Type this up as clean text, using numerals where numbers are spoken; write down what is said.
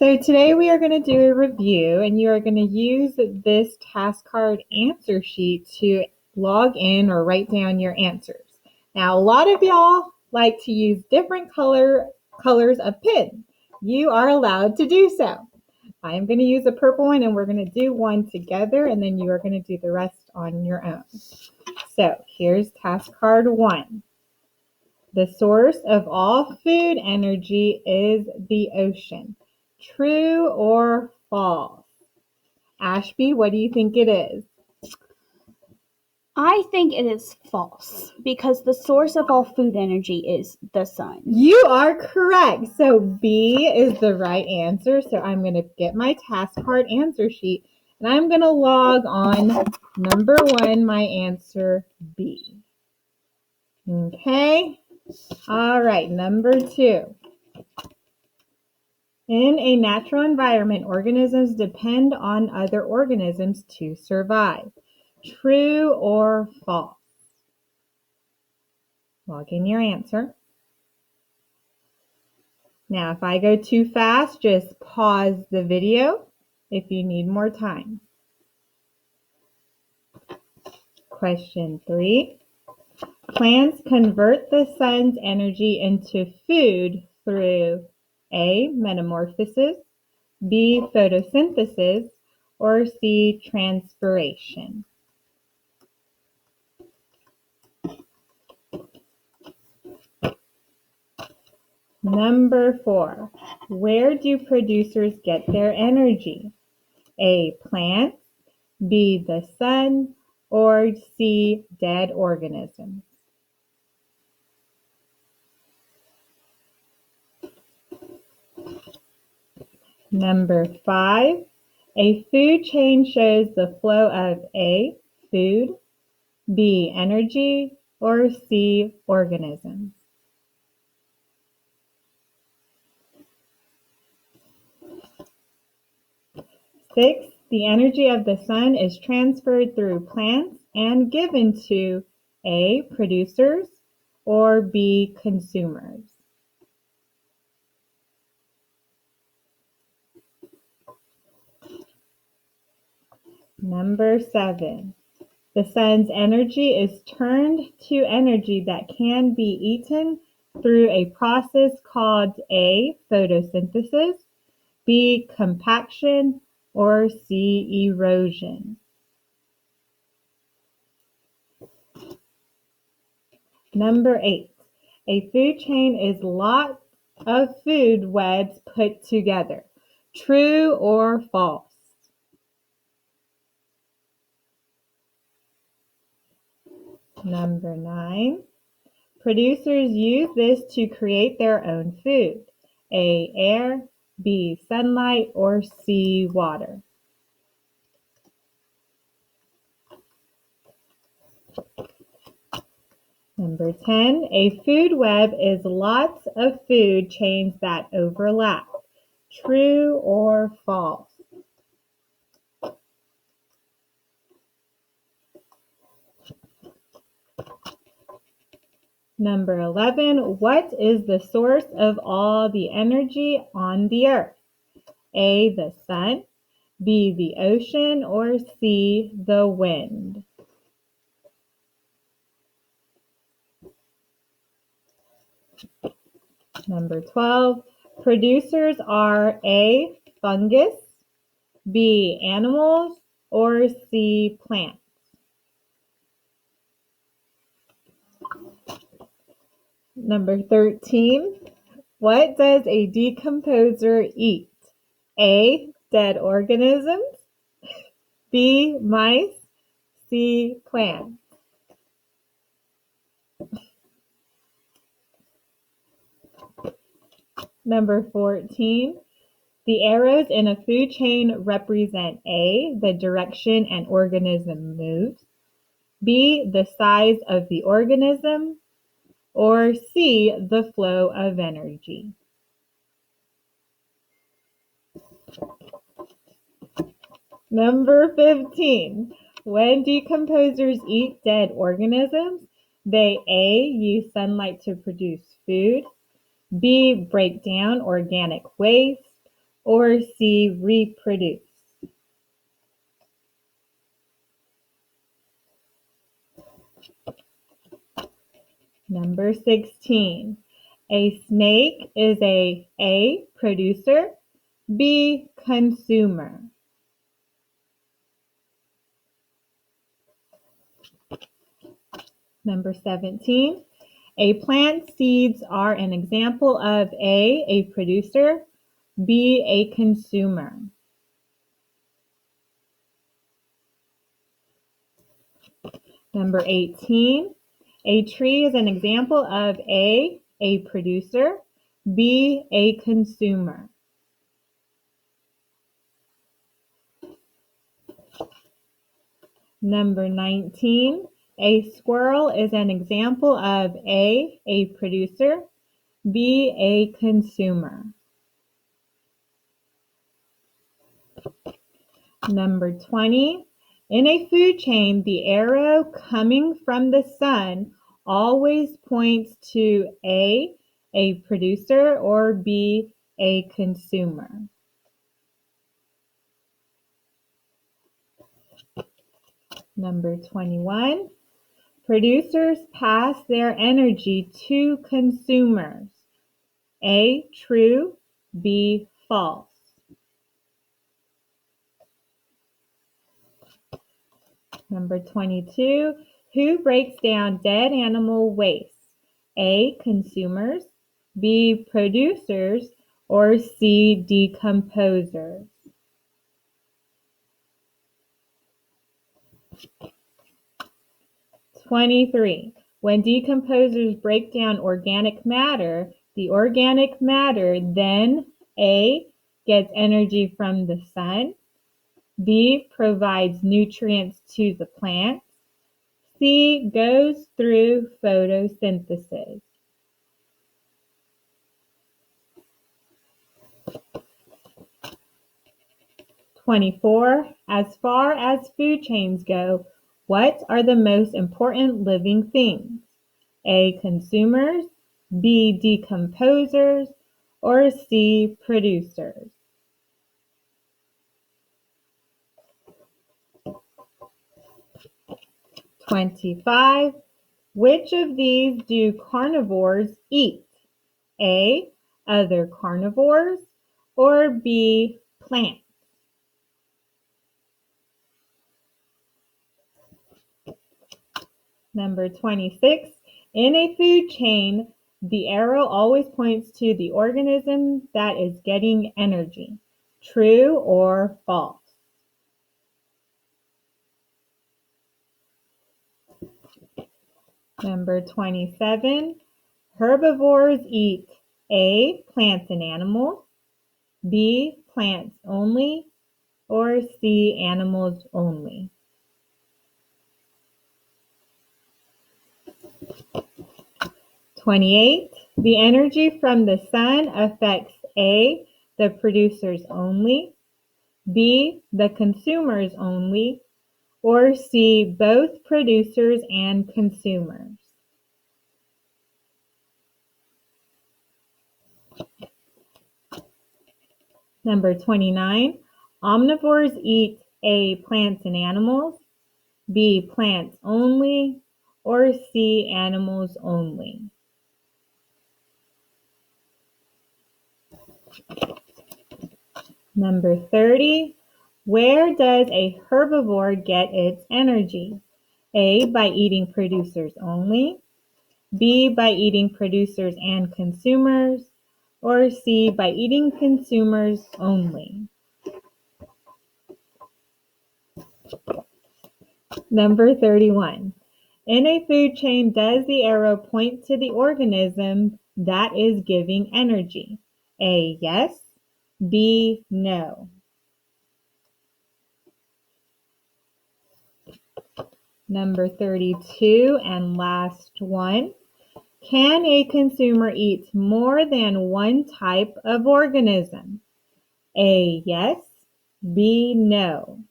So today we are going to do a review, and you are going to use this task card answer sheet to log in or write down your answers. Now, a lot of y'all like to use different colors of pen. You are allowed to do so. I am going to use a purple one, and we're going to do one together, and then you are going to do the rest on your own. So here's task card 1. The source of all food energy is the ocean. True or false? Ashby, what do you think it is? I think it is false because the source of all food energy is the sun. You are correct. So B is the right answer. So I'm going to get my task card answer sheet and I'm going to log on number 1, my answer B. Okay. All right. Number 2. In a natural environment, organisms depend on other organisms to survive. True or false? Log in your answer. Now, if I go too fast, just pause the video if you need more time. Question 3. Plants convert the sun's energy into food through A. Metamorphosis, B. Photosynthesis, or C. Transpiration. Number 4. Where do producers get their energy? A. Plants, B. The sun, or C. Dead organisms. Number 5. A food chain shows the flow of A. Food, B. Energy, or C. Organisms. Six, the energy of the sun is transferred through plants and given to A. Producers or B. Consumers. Number 7. The sun's energy is turned to energy that can be eaten through a process called A. Photosynthesis, B. Compaction, or C. Erosion. Number 8. A food chain is lots of food webs put together. True or false? Number 9. Producers use this to create their own food. A. Air, B. Sunlight, or C. Water. Number 10. A food web is lots of food chains that overlap. True or false? Number 11. What is the source of all the energy on the earth? A. The sun, B. The ocean, or C. The wind. Number 12. Producers are A. Fungus, B. Animals, or C. Plants. Number 13. What does a decomposer eat? A. Dead organisms, B. Mice, C. Plants. Number 14. The arrows in a food chain represent A. The direction an organism moves, B. The size of the organism, or C. The flow of energy. Number 15. When decomposers eat dead organisms, they A. Use sunlight to produce food, B. Break down organic waste, or C, reproduce? Number 16. A snake is A, producer, B, consumer. Number 17. A plant's seeds are an example of A, producer, B, a consumer. Number 18. A tree is an example of A, producer, B, a consumer. Number 19. A squirrel is an example of A, producer, B, a consumer. Number 20. In a food chain, the arrow coming from the sun always points to A, producer, or B, a consumer. Number 21. Producers pass their energy to consumers. A, true, B, false. Number 22. Who breaks down dead animal waste? A, consumers, B, producers, or C, decomposers? 23. When decomposers break down organic matter, the organic matter then A, gets energy from the sun, B, provides nutrients to the plants, C, goes through photosynthesis. As far as food chains go, what are the most important living things? A, consumers, B, decomposers, or C, producers? Twenty-five. Which of these do carnivores eat? A, other carnivores, or B, plants? Number 26. In a food chain, the arrow always points to the organism that is getting energy. True or false? Number 27. Herbivores eat A, plants and animals, B, plants only, or C, animals only? 28. The energy from the sun affects A, the producers only, B, the consumers only, or C, both producers and consumers? Number 29. Omnivores eat A, plants and animals, B, plants only, or C, animals only? Number 30. Where does a herbivore get its energy? A, by eating producers only, B, by eating producers and consumers, or C, by eating consumers only? Number 31. In a food chain, does the arrow point to the organism that is giving energy? A, yes, B, no. Number 32 and last one. Can a consumer eat more than one type of organism? A, yes, B, no.